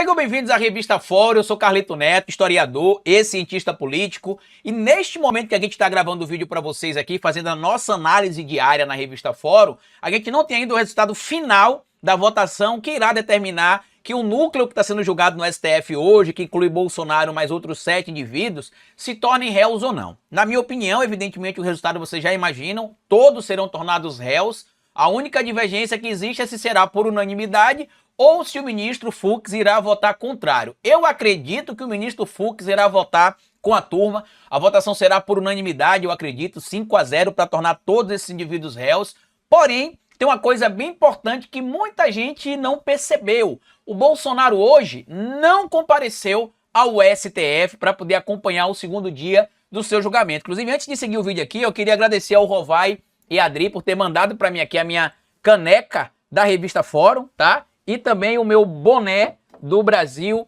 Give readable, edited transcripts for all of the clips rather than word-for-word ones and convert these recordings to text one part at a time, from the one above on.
Sejam bem-vindos à Revista Fórum. Eu sou Carlito Neto, historiador e cientista político. E neste momento que a gente está gravando o vídeo para vocês aqui, fazendo a nossa análise diária na Revista Fórum, a gente não tem ainda o resultado final da votação que irá determinar que o núcleo que está sendo julgado no STF hoje, que inclui Bolsonaro mais outros 7 indivíduos, se tornem réus ou não. Na minha opinião, evidentemente, o resultado vocês já imaginam, todos serão tornados réus. A única divergência que existe é se será por unanimidade ou se o ministro Fux irá votar contrário. Eu acredito que o ministro Fux irá votar com a turma. A votação será por unanimidade, eu acredito, 5-0 para tornar todos esses indivíduos réus. Porém, tem uma coisa bem importante que muita gente não percebeu. O Bolsonaro hoje não compareceu ao STF para poder acompanhar o segundo dia do seu julgamento. Inclusive, antes de seguir o vídeo aqui, eu queria agradecer ao Rovai e a Adri por ter mandado para mim aqui a minha caneca da Revista Fórum, tá? E também o meu boné do Brasil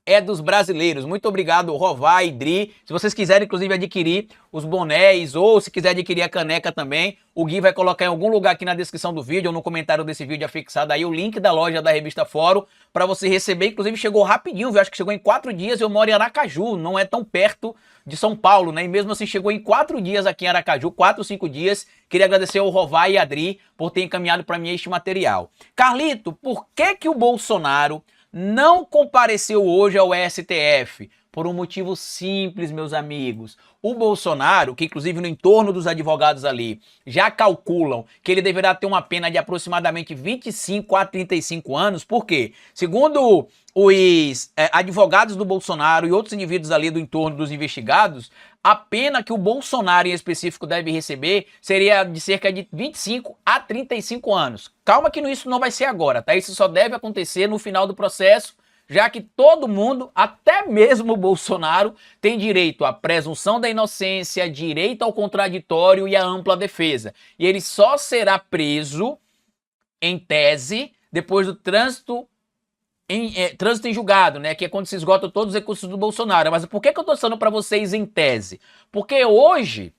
é dos brasileiros. Muito obrigado, Rovai e Dri. Se vocês quiserem, inclusive, adquirir os bonés ou se quiser adquirir a caneca também, o Gui vai colocar em algum lugar aqui na descrição do vídeo ou no comentário desse vídeo afixado aí o link da loja da Revista Fórum para você receber. Inclusive, chegou rapidinho, viu? Acho que chegou em 4 dias. Eu moro em Aracaju, não é tão perto de São Paulo, né? E mesmo assim chegou em 4 dias aqui em Aracaju, 4, 5 dias. Queria agradecer ao Rovai e a Adri por ter encaminhado para mim este material. Carlito, por que o Bolsonaro não compareceu hoje ao STF? Por um motivo simples, meus amigos. O Bolsonaro, que inclusive no entorno dos advogados ali já calculam que ele deverá ter uma pena de aproximadamente 25 a 35 anos, por quê? Segundo os advogados do Bolsonaro e outros indivíduos ali do entorno dos investigados, a pena que o Bolsonaro em específico deve receber seria de cerca de 25 a 35 anos. Calma que isso não vai ser agora, tá? Isso só deve acontecer no final do processo, já que todo mundo, até mesmo o Bolsonaro, tem direito à presunção da inocência, direito ao contraditório e à ampla defesa. E ele só será preso, em tese, depois do trânsito em julgado, né? Que é quando se esgotam todos os recursos do Bolsonaro. Mas por que eu tô falando para vocês em tese? Porque hoje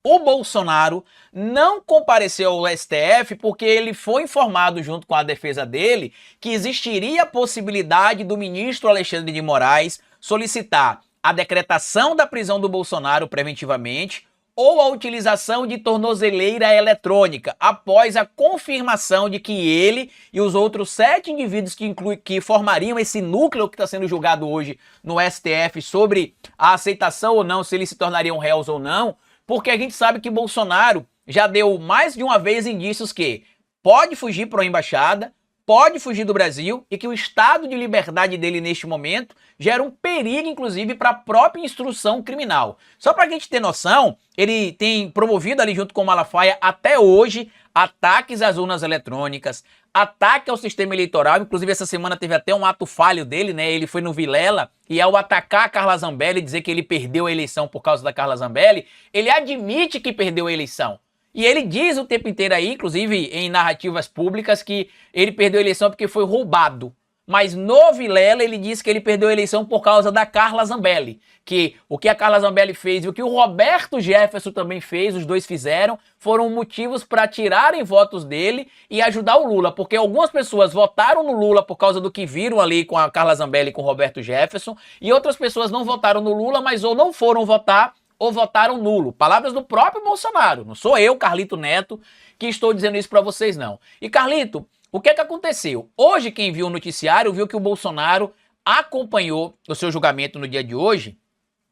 o Bolsonaro não compareceu ao STF porque ele foi informado junto com a defesa dele que existiria a possibilidade do ministro Alexandre de Moraes solicitar a decretação da prisão do Bolsonaro preventivamente ou a utilização de tornozeleira eletrônica após a confirmação de que ele e os outros 7 indivíduos que formariam esse núcleo que está sendo julgado hoje no STF sobre a aceitação ou não, se eles se tornariam réus ou não, porque a gente sabe que Bolsonaro já deu mais de uma vez indícios que pode fugir para a embaixada, pode fugir do Brasil e que o estado de liberdade dele neste momento gera um perigo, inclusive, para a própria instrução criminal. Só para a gente ter noção, ele tem promovido ali junto com o Malafaia até hoje ataques às urnas eletrônicas, ataque ao sistema eleitoral. Inclusive essa semana teve até um ato falho dele, né? Ele foi no Vilela e ao atacar a Carla Zambelli, dizer que ele perdeu a eleição por causa da Carla Zambelli, ele admite que perdeu a eleição. E ele diz o tempo inteiro aí, inclusive em narrativas públicas, que ele perdeu a eleição porque foi roubado. Mas no Vilela ele diz que ele perdeu a eleição por causa da Carla Zambelli. Que o que a Carla Zambelli fez e o que o Roberto Jefferson também fez, os dois fizeram, foram motivos para tirarem votos dele e ajudar o Lula. Porque algumas pessoas votaram no Lula por causa do que viram ali com a Carla Zambelli e com o Roberto Jefferson. E outras pessoas não votaram no Lula, mas ou não foram votar ou votaram nulo. Palavras do próprio Bolsonaro. Não sou eu, Carlito Neto, que estou dizendo isso para vocês, não. E Carlito, o que aconteceu? Hoje, quem viu o noticiário viu que o Bolsonaro acompanhou o seu julgamento no dia de hoje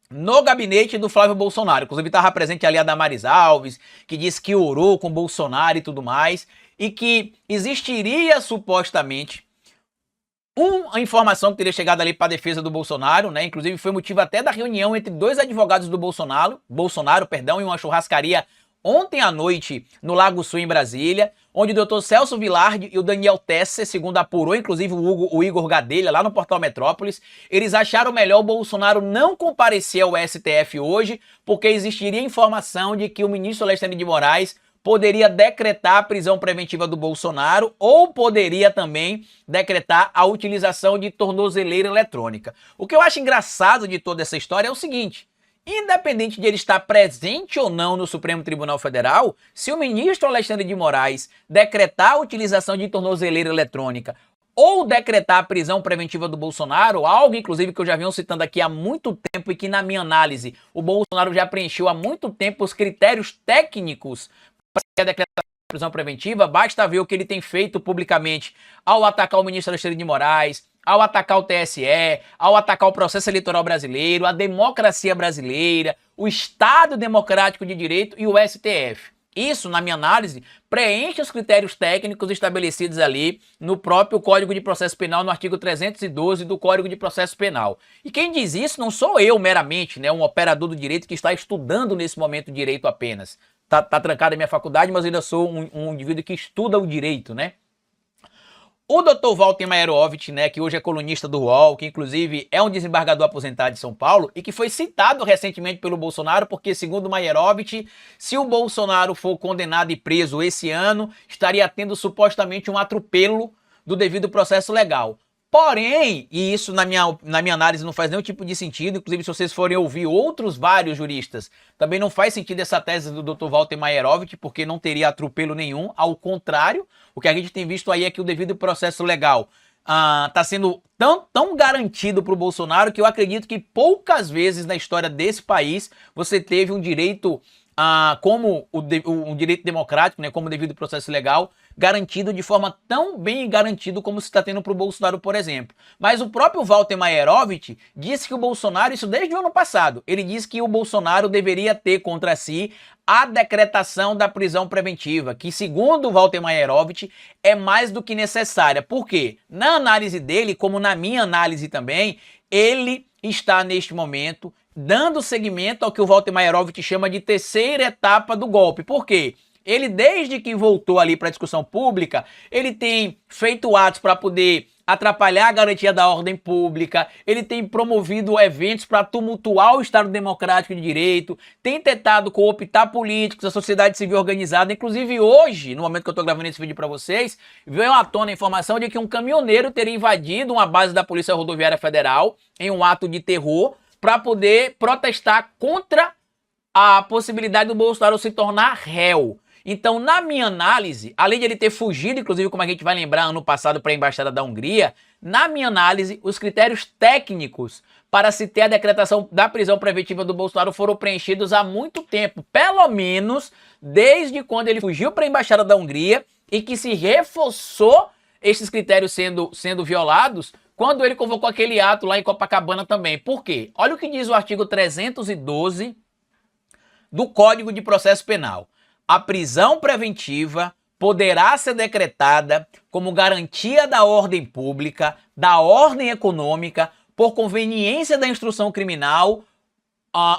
no gabinete do Flávio Bolsonaro. Inclusive estava presente ali a Damares Alves, que disse que orou com o Bolsonaro e tudo mais, e que existiria supostamente uma informação que teria chegado ali para a defesa do Bolsonaro, né? Inclusive foi motivo até da reunião entre 2 advogados do Bolsonaro, em uma churrascaria ontem à noite no Lago Sul, em Brasília, onde o Dr. Celso Vilardi e o Daniel Tesser, segundo apurou inclusive o Igor Gadelha lá no Portal Metrópolis, eles acharam melhor o Bolsonaro não comparecer ao STF hoje, porque existiria informação de que o ministro Alexandre de Moraes poderia decretar a prisão preventiva do Bolsonaro ou poderia também decretar a utilização de tornozeleira eletrônica. O que eu acho engraçado de toda essa história é o seguinte: independente de ele estar presente ou não no Supremo Tribunal Federal, se o ministro Alexandre de Moraes decretar a utilização de tornozeleira eletrônica ou decretar a prisão preventiva do Bolsonaro, algo inclusive que eu já venho citando aqui há muito tempo e que na minha análise o Bolsonaro já preencheu há muito tempo os critérios técnicos para decretar a prisão preventiva, basta ver o que ele tem feito publicamente ao atacar o ministro Alexandre de Moraes, ao atacar o TSE, ao atacar o processo eleitoral brasileiro, a democracia brasileira, o Estado Democrático de Direito e o STF. Isso, na minha análise, preenche os critérios técnicos estabelecidos ali no próprio Código de Processo Penal, no artigo 312 do Código de Processo Penal. E quem diz isso não sou eu meramente, né, um operador do direito que está estudando nesse momento direito apenas. Tá trancado a minha faculdade, mas ainda sou um indivíduo que estuda o direito, né? O Dr. Walter Maierovitch, né, que hoje é colunista do UOL, que inclusive é um desembargador aposentado de São Paulo e que foi citado recentemente pelo Bolsonaro, porque segundo Maierovitch, se o Bolsonaro for condenado e preso esse ano, estaria tendo supostamente um atropelo do devido processo legal. Porém, e isso na minha análise não faz nenhum tipo de sentido, inclusive se vocês forem ouvir outros vários juristas, também não faz sentido essa tese do Dr. Walter Maierovitch, porque não teria atropelo nenhum, ao contrário, o que a gente tem visto aí é que o devido processo legal está sendo tão garantido para o Bolsonaro que eu acredito que poucas vezes na história desse país você teve um direito como um direito democrático, né, como devido processo legal, garantido de forma tão bem garantido como se está tendo para o Bolsonaro, por exemplo. Mas o próprio Walter Maierovitch disse que o Bolsonaro, isso desde o ano passado, ele disse que o Bolsonaro deveria ter contra si a decretação da prisão preventiva, que segundo o Walter Maierovitch é mais do que necessária. Por quê? Na análise dele, como na minha análise também, ele está neste momento dando seguimento ao que o Walter Maierovitch chama de terceira etapa do golpe. Por quê? Ele, desde que voltou ali para a discussão pública, ele tem feito atos para poder atrapalhar a garantia da ordem pública, ele tem promovido eventos para tumultuar o Estado Democrático de Direito, tem tentado cooptar políticos, a sociedade civil organizada. Inclusive hoje, no momento que eu estou gravando esse vídeo para vocês, veio à tona a informação de que um caminhoneiro teria invadido uma base da Polícia Rodoviária Federal em um ato de terror para poder protestar contra a possibilidade do Bolsonaro se tornar réu. Então, na minha análise, além de ele ter fugido, inclusive, como a gente vai lembrar, ano passado para a Embaixada da Hungria, na minha análise, os critérios técnicos para se ter a decretação da prisão preventiva do Bolsonaro foram preenchidos há muito tempo, pelo menos desde quando ele fugiu para a Embaixada da Hungria e que se reforçou esses critérios sendo violados quando ele convocou aquele ato lá em Copacabana também. Por quê? Olha o que diz o artigo 312 do Código de Processo Penal. A prisão preventiva poderá ser decretada como garantia da ordem pública, da ordem econômica, por conveniência da instrução criminal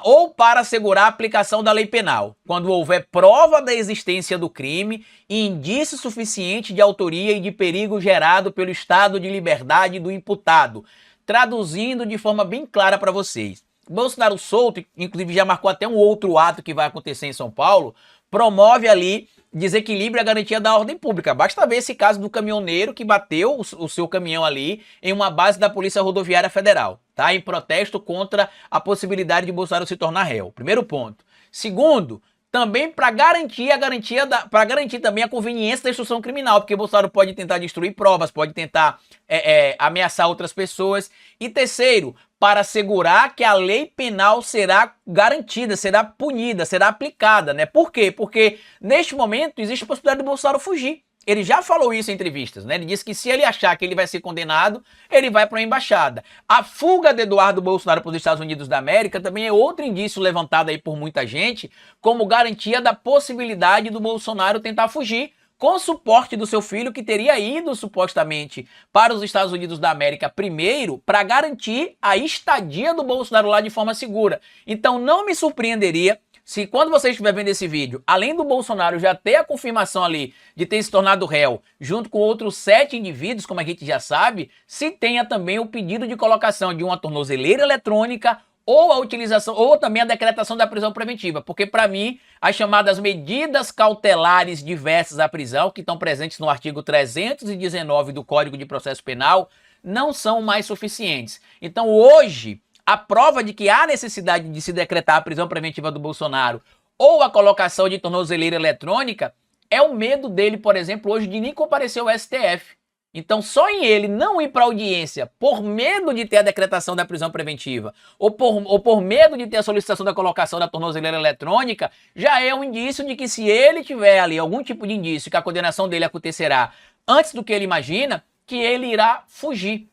ou para assegurar a aplicação da lei penal, quando houver prova da existência do crime e indício suficiente de autoria e de perigo gerado pelo estado de liberdade do imputado. Traduzindo de forma bem clara para vocês, Bolsonaro solto, inclusive já marcou até um outro ato que vai acontecer em São Paulo, promove ali desequilíbrio e a garantia da ordem pública. Basta ver esse caso do caminhoneiro que bateu o seu caminhão ali em uma base da Polícia Rodoviária Federal, tá? Em protesto contra a possibilidade de Bolsonaro se tornar réu. Primeiro ponto. Segundo, também para garantir também a conveniência da instrução criminal, porque Bolsonaro pode tentar destruir provas, pode tentar ameaçar outras pessoas. E terceiro, para assegurar que a lei penal será garantida, será punida, será aplicada, né? Por quê? Porque neste momento existe a possibilidade do Bolsonaro fugir. Ele já falou isso em entrevistas, né? Ele disse que se ele achar que ele vai ser condenado, ele vai para a embaixada. A fuga de Eduardo Bolsonaro para os Estados Unidos da América também é outro indício levantado aí por muita gente como garantia da possibilidade do Bolsonaro tentar fugir com suporte do seu filho, que teria ido supostamente para os Estados Unidos da América primeiro para garantir a estadia do Bolsonaro lá de forma segura. Então não me surpreenderia se quando você estiver vendo esse vídeo, além do Bolsonaro já ter a confirmação ali de ter se tornado réu, junto com outros 7 indivíduos, como a gente já sabe, se tenha também o pedido de colocação de uma tornozeleira eletrônica ou a utilização, ou também a decretação da prisão preventiva, porque para mim as chamadas medidas cautelares diversas à prisão, que estão presentes no artigo 319 do Código de Processo Penal, não são mais suficientes. Então hoje, a prova de que há necessidade de se decretar a prisão preventiva do Bolsonaro ou a colocação de tornozeleira eletrônica é o medo dele, por exemplo, hoje de nem comparecer ao STF. Então, só em ele não ir para audiência por medo de ter a decretação da prisão preventiva ou por medo de ter a solicitação da colocação da tornozeleira eletrônica, já é um indício de que se ele tiver ali algum tipo de indício que a condenação dele acontecerá antes do que ele imagina, que ele irá fugir.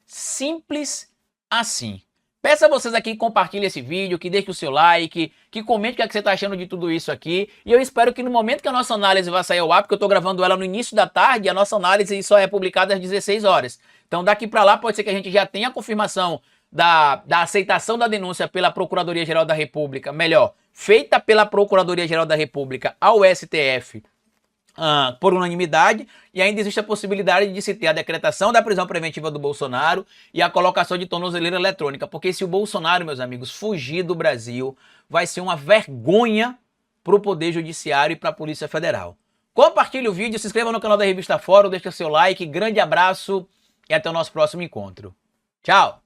Simples assim. Peço a vocês aqui que compartilhem esse vídeo, que deixem o seu like, que comente o que, é que você está achando de tudo isso aqui. E eu espero que no momento que a nossa análise vai sair ao ar, porque eu estou gravando ela no início da tarde, a nossa análise só é publicada às 16 horas. Então daqui para lá pode ser que a gente já tenha a confirmação da aceitação da denúncia pela Procuradoria-Geral da República, melhor, feita pela Procuradoria-Geral da República ao STF, por unanimidade, e ainda existe a possibilidade de se ter a decretação da prisão preventiva do Bolsonaro e a colocação de tornozeleira eletrônica, porque se o Bolsonaro, meus amigos, fugir do Brasil, vai ser uma vergonha para o Poder Judiciário e para a Polícia Federal. Compartilhe o vídeo, se inscreva no canal da Revista Fórum, deixe seu like, grande abraço e até o nosso próximo encontro. Tchau!